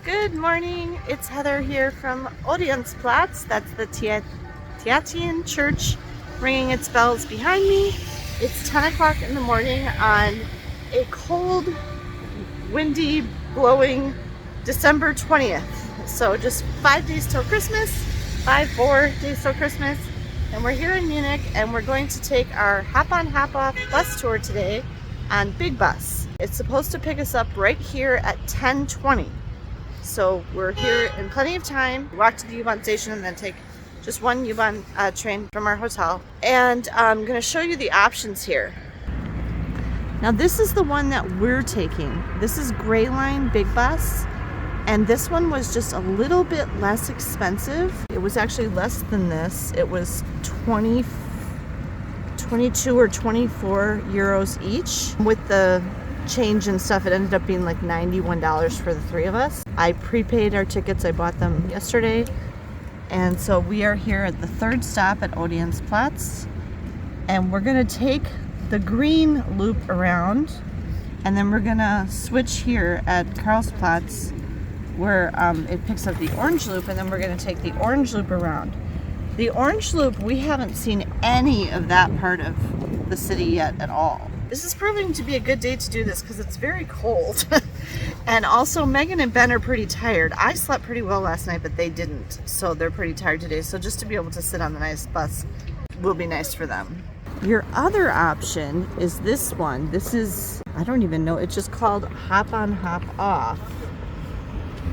Good morning, it's Heather here from Odeonsplatz. That's the Tiatian Church ringing its bells behind me. It's 10 o'clock in the morning on a cold, windy, blowing December 20th. So just 5 days till Christmas, 4 days till Christmas. And we're here in Munich and we're going to take our hop-on, hop-off bus tour today on Big Bus. It's supposed to pick us up right here at 10:20. So we're here in plenty of time. Walk to the U-Bahn station and then take just one U-Bahn train from our hotel. And I'm going to show you the options here. Now this is the one that we're taking. This is Gray Line Big Bus. And this one was just a little bit less expensive. It was actually less than this. It was 22 or 24 euros each. With the change and stuff, it ended up being like $91 for the three of us. I prepaid our tickets. I bought them yesterday. And so we are here at the third stop at Odeonsplatz. And we're going to take the green loop around. And then we're going to switch here at Karlsplatz where it picks up the orange loop. And then we're going to take the orange loop around. The orange loop, we haven't seen any of that part of the city yet at all. This is proving to be a good day to do this because it's very cold. And also Megan and Ben are pretty tired. I slept pretty well last night, but they didn't. So they're pretty tired today. So just to be able to sit on the nice bus will be nice for them. Your other option is this one. This is, I don't even know, it's just called Hop On, Hop Off.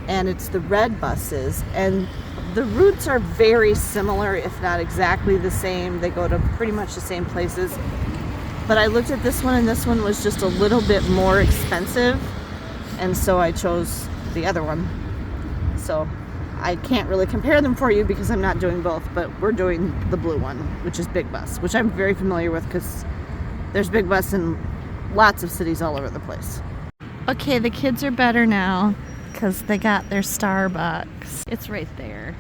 And it's the red buses. And the routes are very similar, if not exactly the same. They go to pretty much the same places. But I looked at this one and this one was just a little bit more expensive. And so I chose the other one. So I can't really compare them for you because I'm not doing both, but we're doing the blue one, which is Big Bus, which I'm very familiar with because there's Big Bus in lots of cities all over the place. Okay, the kids are better now because they got their Starbucks. It's right there.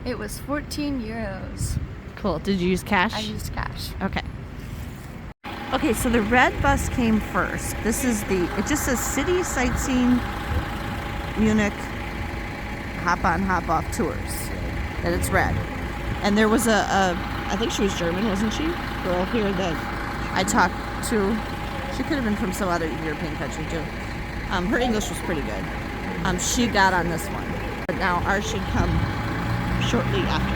It was 14 euros. Cool. Did you use cash? I used cash. Okay. Okay, so the red bus came first. This is it just says City Sightseeing Munich Hop On, Hop Off Tours. And it's red. And there was I think she was German, wasn't she? Girl here that I talked to. She could have been from some other European country too. Her English was pretty good. She got on this one. But now ours should come shortly after.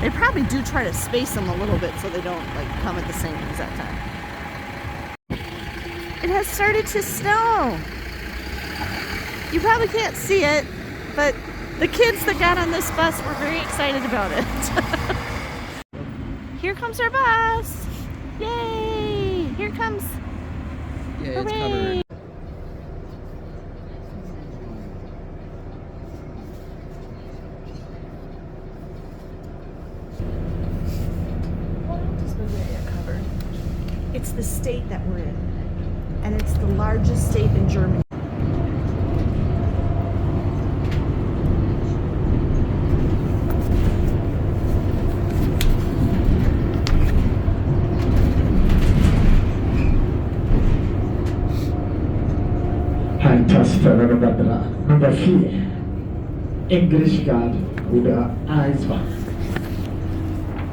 They probably do try to space them a little bit so they don't like come at the same exact time. It has started to snow. You probably can't see it, but the kids that got on this bus were very excited about it. Here comes our bus. Yay! Here it comes. Yeah, it's Hooray. covered. It's the state that we're in, and it's the largest state in Germany. Number 4, English Guard oder Eisbahn.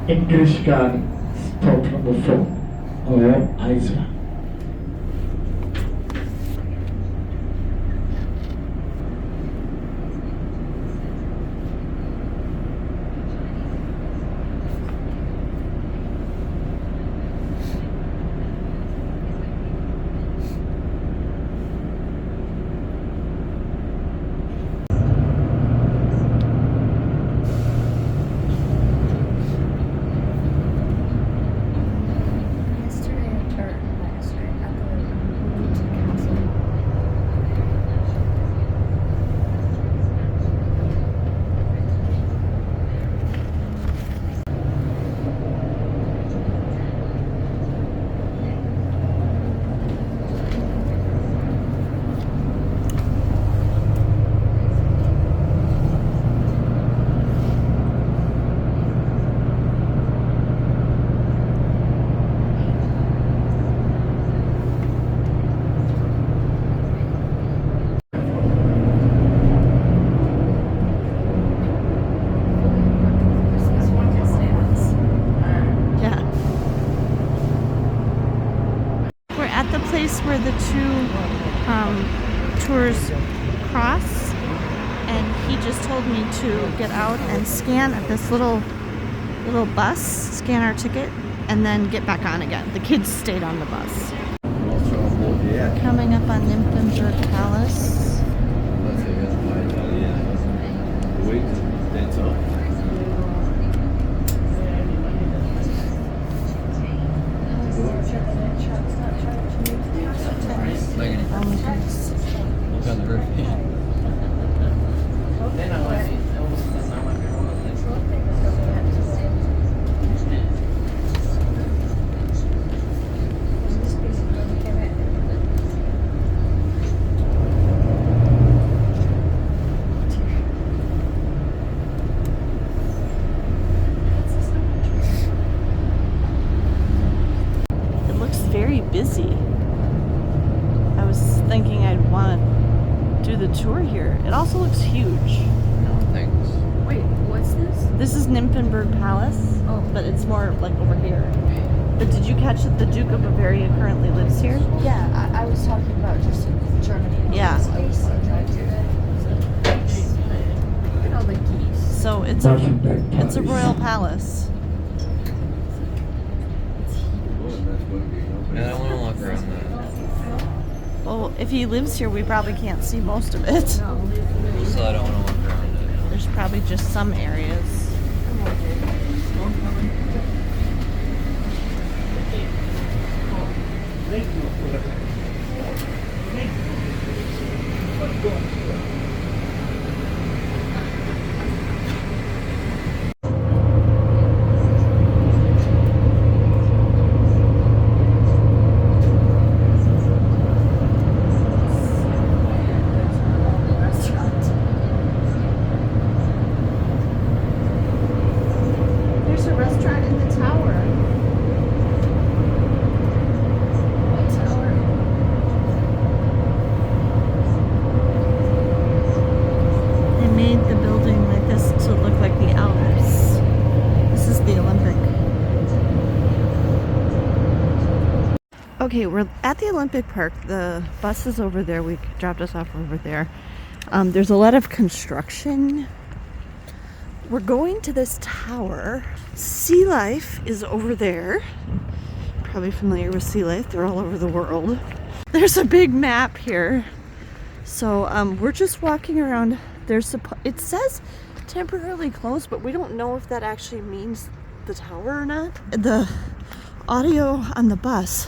English Guard, stop number 4, or Eisbahn. where the two tours cross, and he just told me to get out and scan at this little bus, scan our ticket, and then get back on again. The kids stayed on the bus. We're coming up on Nymphenburg Palace. Very busy. I was thinking I'd want to do the tour here. It also looks huge. No thanks. Wait, what's this? This is Nymphenburg Palace, but it's more like over here. But did you catch that the Duke of Bavaria currently lives here? Yeah, I was talking about just in Germany. Yeah. Look at all the geese. So it's a royal palace. Yeah, I want to walk around that. Well, if he lives here, we probably can't see most of it. No. So I don't want to walk around it. There's probably just some areas. There's a restaurant in the tower. What tower? They made the building like this to look like the Alps. This is the Olympic. Okay, we're at the Olympic Park. The bus is over there. We dropped us off over there. There's a lot of construction. We're going to this tower. Sea Life is over there. Probably familiar with Sea Life. They're all over the world. There's a big map here. So we're just walking around. It says temporarily closed, but we don't know if that actually means the tower or not. The audio on the bus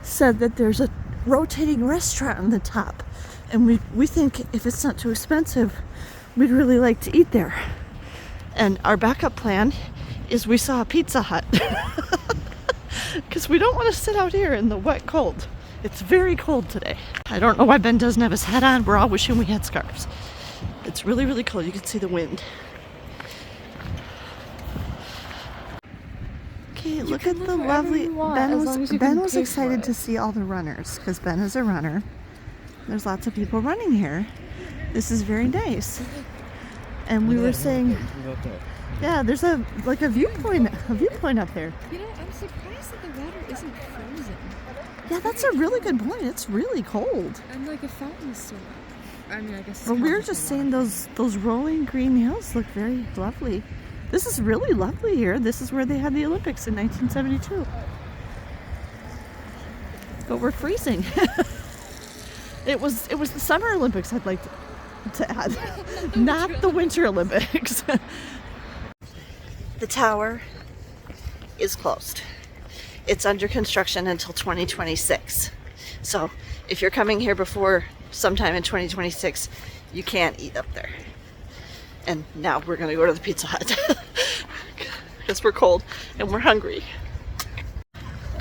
said that there's a rotating restaurant on the top, and we think if it's not too expensive, we'd really like to eat there. And our backup plan is we saw a Pizza Hut because we don't want to sit out here in the wet cold. It's very cold today. I don't know why Ben doesn't have his hat on. We're all wishing we had scarves. It's really, really cold. You can see the wind. Okay, look at the lovely. Ben was excited to see all the runners because Ben is a runner. There's lots of people running here. This is very nice. And we were saying, yeah, there's a viewpoint up there. You know, I'm surprised that the water isn't frozen. Yeah, that's a really good point. It's really cold. And like a fountain still up. I mean, I guess. But we were just saying those rolling green hills look very lovely. This is really lovely here. This is where they had the Olympics in 1972. But we're freezing. It was the Summer Olympics I'd like to add, not the Winter Olympics. The tower is closed. It's under construction until 2026. So if you're coming here before sometime in 2026, you can't eat up there. And now we're gonna go to the Pizza Hut because we're cold and we're hungry.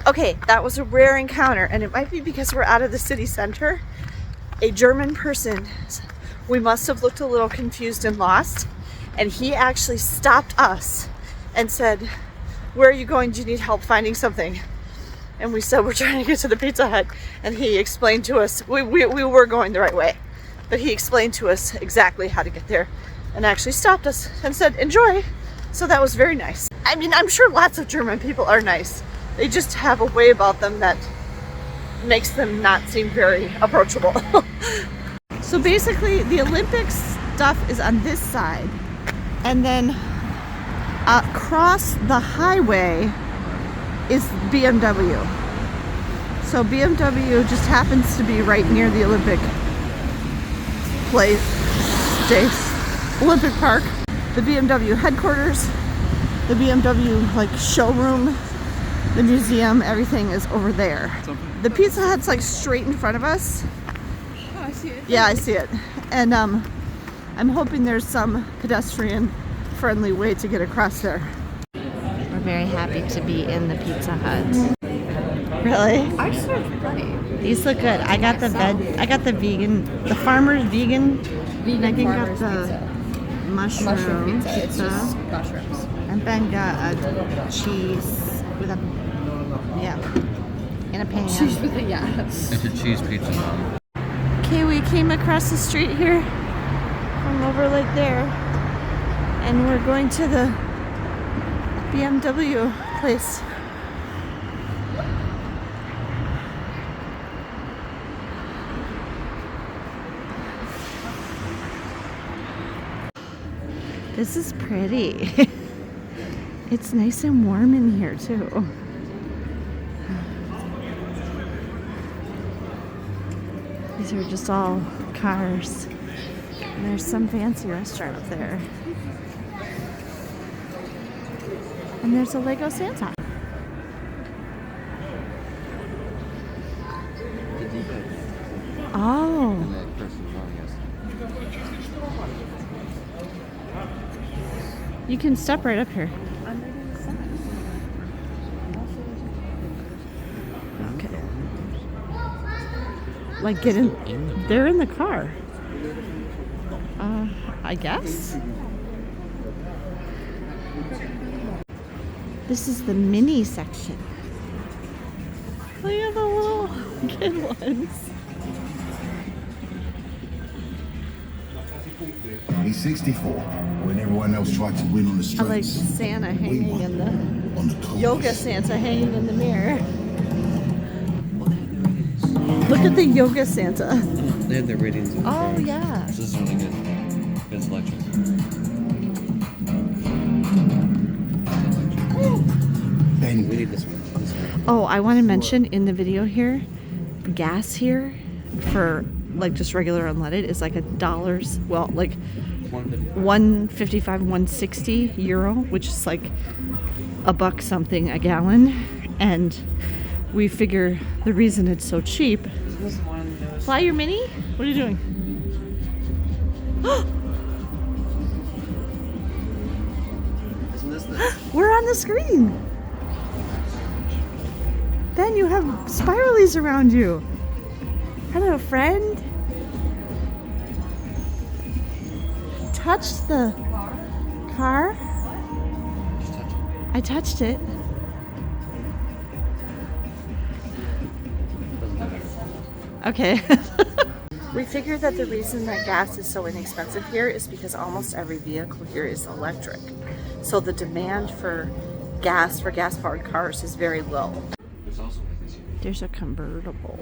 Okay, that was a rare encounter, and it might be because we're out of the city center. A German person, we must have looked a little confused and lost, and he actually stopped us and said, "Where are you going? Do you need help finding something?" And we said, "We're trying to get to the Pizza Hut." And he explained to us, we were going the right way, but he explained to us exactly how to get there and actually stopped us and said, "Enjoy." So that was very nice. I mean, I'm sure lots of German people are nice. They just have a way about them that makes them not seem very approachable. So basically the Olympics stuff is on this side, and then across the highway is BMW. So BMW just happens to be right near the Olympic Olympic Park. The BMW headquarters, the BMW like showroom, the museum, everything is over there. The Pizza Hut's like straight in front of us. Oh, I see it. Yeah, I see it. And I'm hoping there's some pedestrian friendly way to get across there. We're very happy to be in the Pizza Hut. Really? I served plenty. These look good. I got the vegan, the farmer's vegan. Vegan I think got farmer's the pizza. mushroom pizza. It's just mushrooms. and Ben got a cheese with a in a pan. Cheese with a yes. It's a cheese pizza, Mom. Okay, we came across the street here from over like there, and we're going to the BMW place. This is pretty. It's nice and warm in here too. These are just all cars. And there's some fancy restaurant up there. And there's a Lego Santa. Oh. You can step right up here. Okay. Like get in. They're in the car. I guess. This is the mini section. Look at the little kid ones. He's 64. When everyone else tried to win on the streets, I like Santa we hanging won in the on the course. yoga Santa hanging in the mirror. Look at the yoga Santa. They had their ratings. In the Oh cars. yeah. This is really good. Good selection. Ben, We need this one. This one. Oh, I want to mention in the video here, gas here for like just regular unleaded is like $1. Well, like 155, 160 euro, which is like $1 something a gallon. And we figure the reason it's so cheap. Fly your mini? What are you doing? Isn't this the We're on the screen. Ben, you have spiralies around you. Hello, friend. Touch the car. I touched it. Okay. We figured that the reason that gas is so inexpensive here is because almost every vehicle here is electric. So the demand for gas-powered cars is very low. There's also There's a convertible.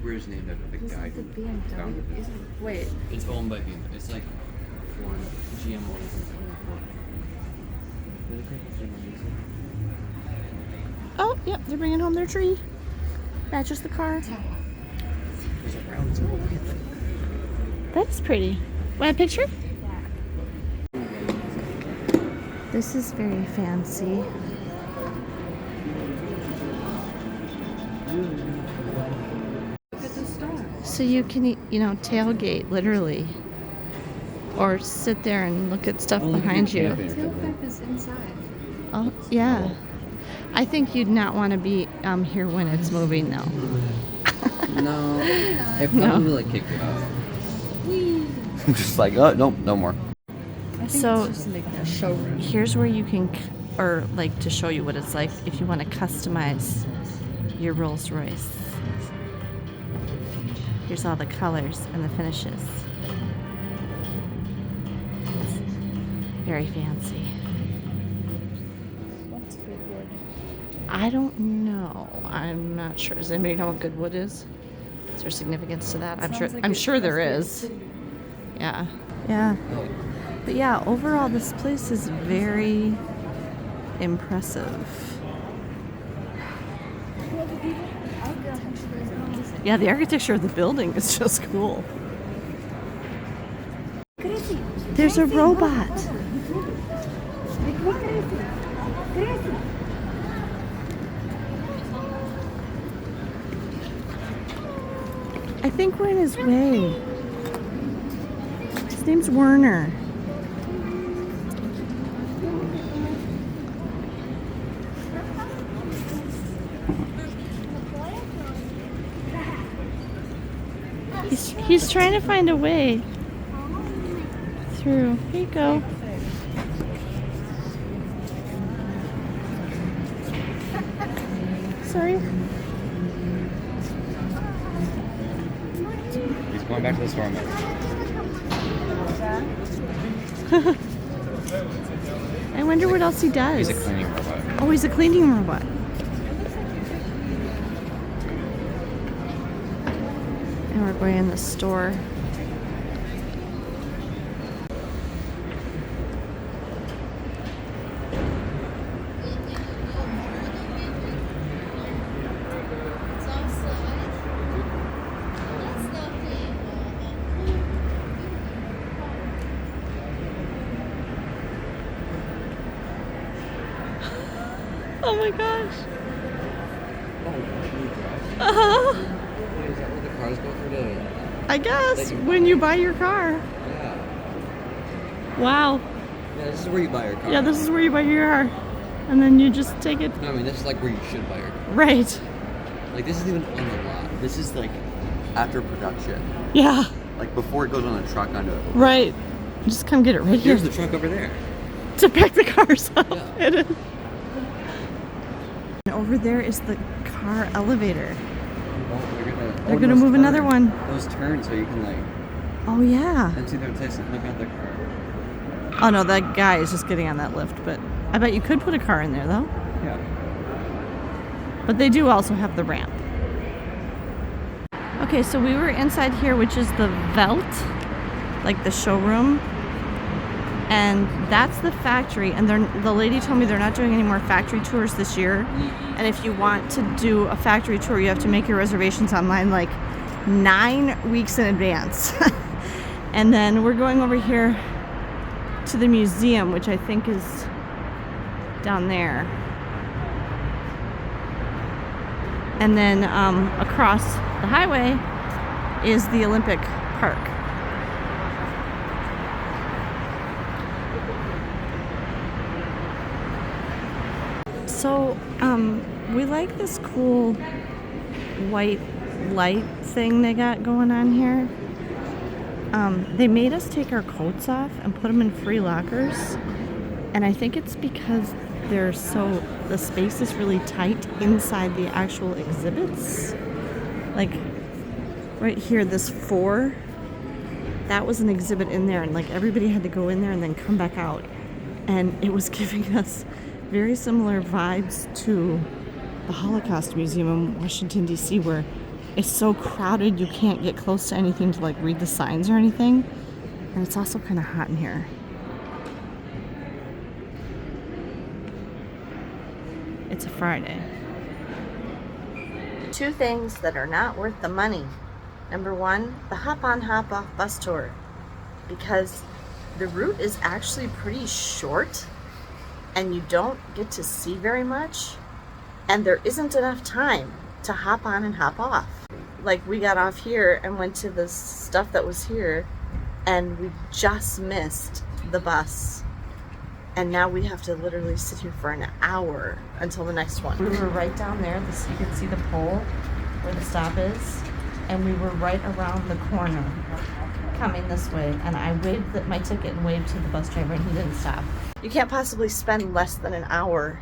Where's named after the guy who founded it. Wait. It's owned by BMW. It's like Ford, GM Oh, yep, they're bringing home their tree. Matches the car. There's a round tool. That's pretty. Want a picture? This is very fancy. Look at the star. So you can, tailgate literally. Or sit there and look at stuff behind you. Tailpipe is inside. Oh, yeah. I think you'd not want to be here when it's moving though. No. It No. probably like kicked it off. I'm just like, oh, nope, no more. I think So- it's just like a showroom. Here's where you can, or like to show you what it's like if you want to customize your Rolls Royce. Here's all the colors and the finishes. It's very fancy. What's a good word? I don't know. I'm not sure. Does anybody know what Goodwood is? Is there significance to that? I'm sure there is. Yeah. Yeah. But yeah, overall this place is very impressive. Yeah, the architecture of the building is just cool. There's a robot. I think we're in his way. His name's Werner. He's trying to find a way through. Here you go. Sorry. He's going back to the store. I wonder what else he does. He's a cleaning robot. Oh, he's a cleaning robot. And we're going in the store. Oh my gosh. Uh-huh. Is that what the cars go through to? I guess when you buy your car. Yeah. Wow. Yeah, this is where you buy your car. Yeah, this is where you buy your car. And then you just take it. No, I mean, this is like where you should buy your car. Right. Like, this isn't even on the lot. This is like after production. Yeah. Like before it goes on a truck onto it. Right. Just come get it right here. Here's the truck over there. To pick the cars up. Yeah. It is. And over there is the car elevator. They're gonna move another one. Those turns so you can like. Oh yeah. And see their taste and look at their car. Oh no, that guy is just getting on that lift, but I bet you could put a car in there though. Yeah. But they do also have the ramp. Okay, so we were inside here, which is the Welt, like the showroom. And that's the factory. And the lady told me they're not doing any more factory tours this year. And if you want to do a factory tour, you have to make your reservations online like 9 weeks in advance. And then we're going over here to the museum, which I think is down there. And then across the highway is the Olympic Park. So we like this cool white light thing they got going on here. They made us take our coats off and put them in free lockers. And I think it's because the space is really tight inside the actual exhibits. Like right here, this 4, that was an exhibit in there, and like everybody had to go in there and then come back out. And it was giving us very similar vibes to the Holocaust Museum in Washington, D.C., where it's so crowded you can't get close to anything to like read the signs or anything. And it's also kind of hot in here. It's a Friday. 2 things that are not worth the money. Number 1, the hop-on, hop-off bus tour. Because the route is actually pretty short and you don't get to see very much, and there isn't enough time to hop on and hop off. Like, we got off here and went to the stuff that was here, and we just missed the bus, and now we have to literally sit here for an hour until the next one. We were right down there, you can see the pole where the stop is, and we were right around the corner coming this way, and I waved my ticket and waved to the bus driver, and he didn't stop. You can't possibly spend less than an hour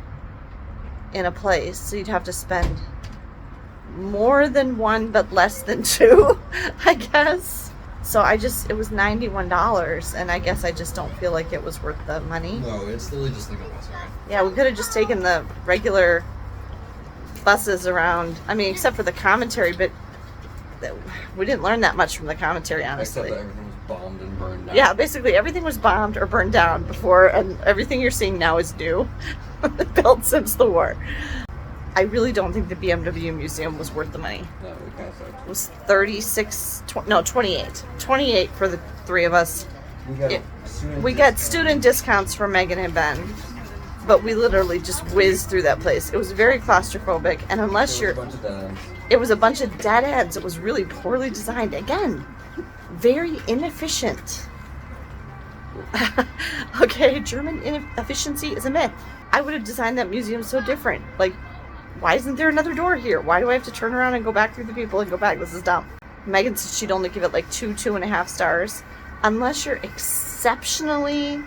in a place, so you'd have to spend more than 1 but less than 2, I guess. So it was $91, and I guess I just don't feel like it was worth the money. No, it's literally just like a bus ride. Yeah, we could have just taken the regular buses around. I mean, except for the commentary, but we didn't learn that much from the commentary, honestly. Except that everything was bombed and burned down. Yeah, basically everything was bombed or burned down before, and everything you're seeing now is new. Built since the war. I really don't think the BMW museum was worth the money. No, we kind of sucked. It was 28. 28 for the three of us. We got student discounts for Megan and Ben, but we literally just whizzed through that place. It was very claustrophobic, and unless you're... It was a bunch of dead ends. It was really poorly designed. Again, very inefficient. Okay, German inefficiency is a myth. I would have designed that museum so different. Like, why isn't there another door here? Why do I have to turn around and go back through the people and go back? This is dumb. Megan said she'd only give it like 2.5 stars. Unless you're exceptionally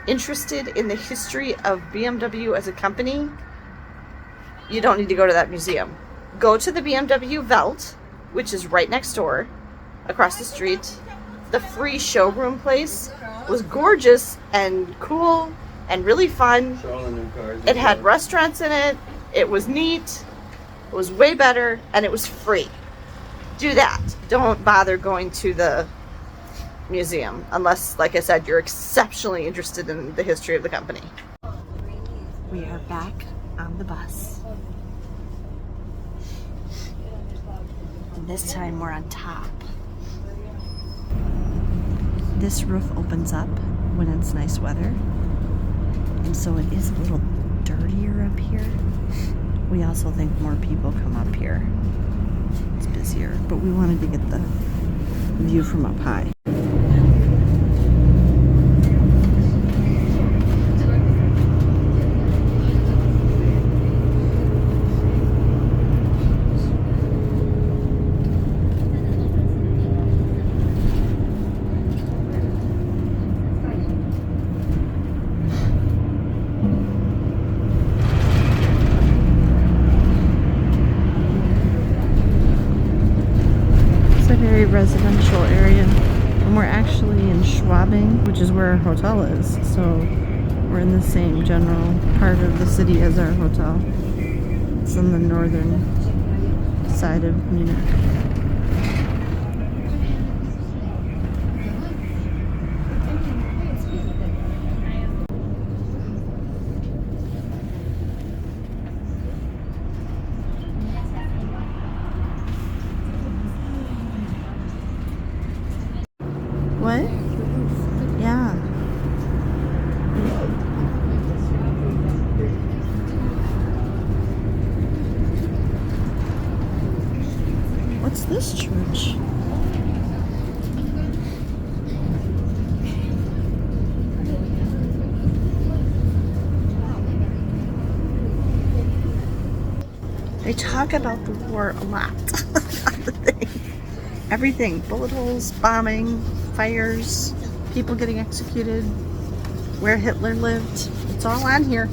interested in the history of BMW as a company, you don't need to go to that museum. Go to the BMW Welt, which is right next door, across the street. The free showroom place was gorgeous and cool and really fun. It had restaurants in it. It was neat. It was way better, and it was free. Do that. Don't bother going to the museum unless, like I said, you're exceptionally interested in the history of the company. We are back on the bus. And this time we're on top. This roof opens up when it's nice weather, and so it is a little dirtier up here. We also think more people come up here. It's busier, but we wanted to get the view from up high. Residential area, and we're actually in Schwabing, which is where our hotel is, so we're in the same general part of the city as our hotel. It's on the northern side of Munich. What? Yeah. What's this church? They talk about the war a lot. Everything. Bullet holes, bombing, fires, people getting executed, where Hitler lived. It's all on here.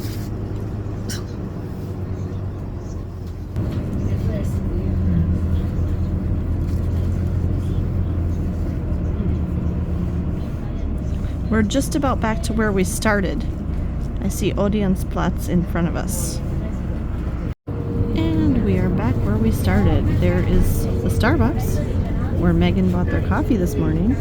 We're just about back to where we started. I see Odeonsplatz in front of us. And we are back where we started. There is the Starbucks, where Megan bought their coffee this morning.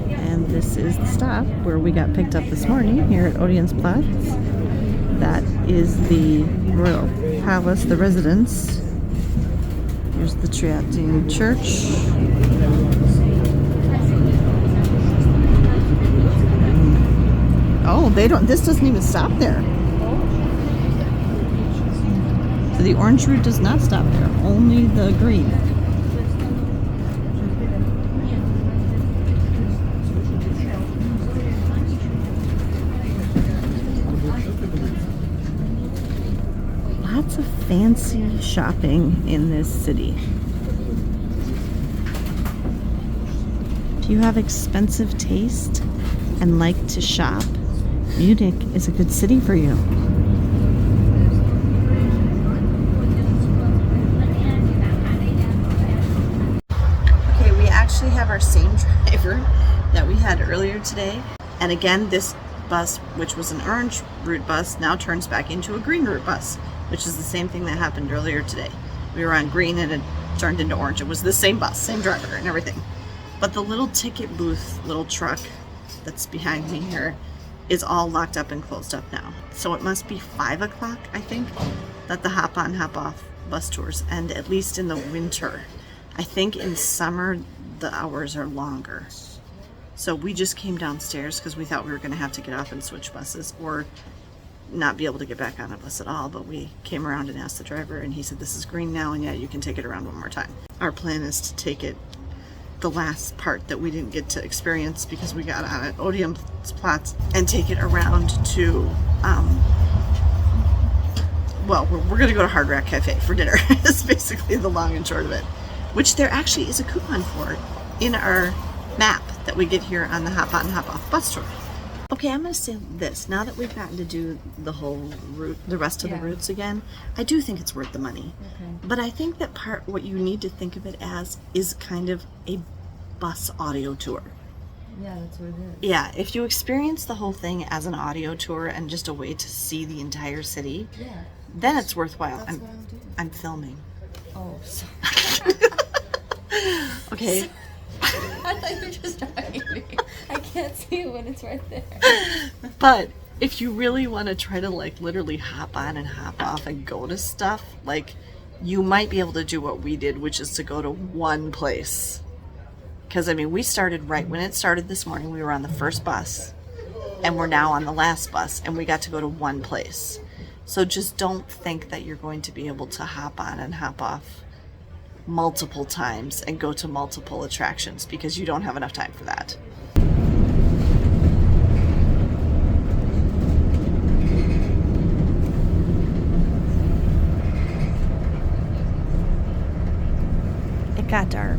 And this is the stop where we got picked up this morning here at Odeonsplatz. That is the Royal Palace, the residence. Here's the Triatine Church. Oh, this doesn't even stop there. So the orange route does not stop there, only the green. Lots of fancy shopping in this city. If you have expensive taste and like to shop, Munich is a good city for you. Okay, we actually have our same driver that we had earlier today. And again, this bus, which was an orange route bus, now turns back into a green route bus, which is the same thing that happened earlier today. We were on green and it turned into orange. It was the same bus, same driver and everything. But the little ticket booth, little truck that's behind me here is all locked up and closed up now. So it must be 5 o'clock, I think, that the hop on, hop off bus tours end, at least in the winter. I think in summer, the hours are longer. So we just came downstairs because we thought we were going to have to get off and switch buses or not be able to get back on a bus at all. But we came around and asked the driver and he said, this is green now and yeah, you can take it around one more time. Our plan is to take it, the last part that we didn't get to experience because we got on at Odeonsplatz, and take it around to, well, we're going to go to Hard Rock Cafe for dinner. It's basically the long and short of it, which there actually is a coupon for in our map that we get here on the hop on, hop off bus tour. Okay, I'm going to say this. Now that we've gotten to do the whole route, the rest of the routes again, I do think it's worth the money. Okay. But I think that what you need to think of it as is kind of a bus audio tour. Yeah, that's what it is. Yeah, if you experience the whole thing as an audio tour and just a way to see the entire city, Yeah. then it's worthwhile. That's what I'm doing. I'm filming. Oh, sorry. Okay. I thought you were just talking to me. I can't see it when it's right there. But if you really want to try to like literally hop on and hop off and go to stuff, like you might be able to do what we did, which is to go to one place. Because I mean, we started right when it started this morning. We were on the first bus and we're now on the last bus and we got to go to one place. So just don't think that you're going to be able to hop on and hop off multiple times and go to multiple attractions because you don't have enough time for that. It got dark.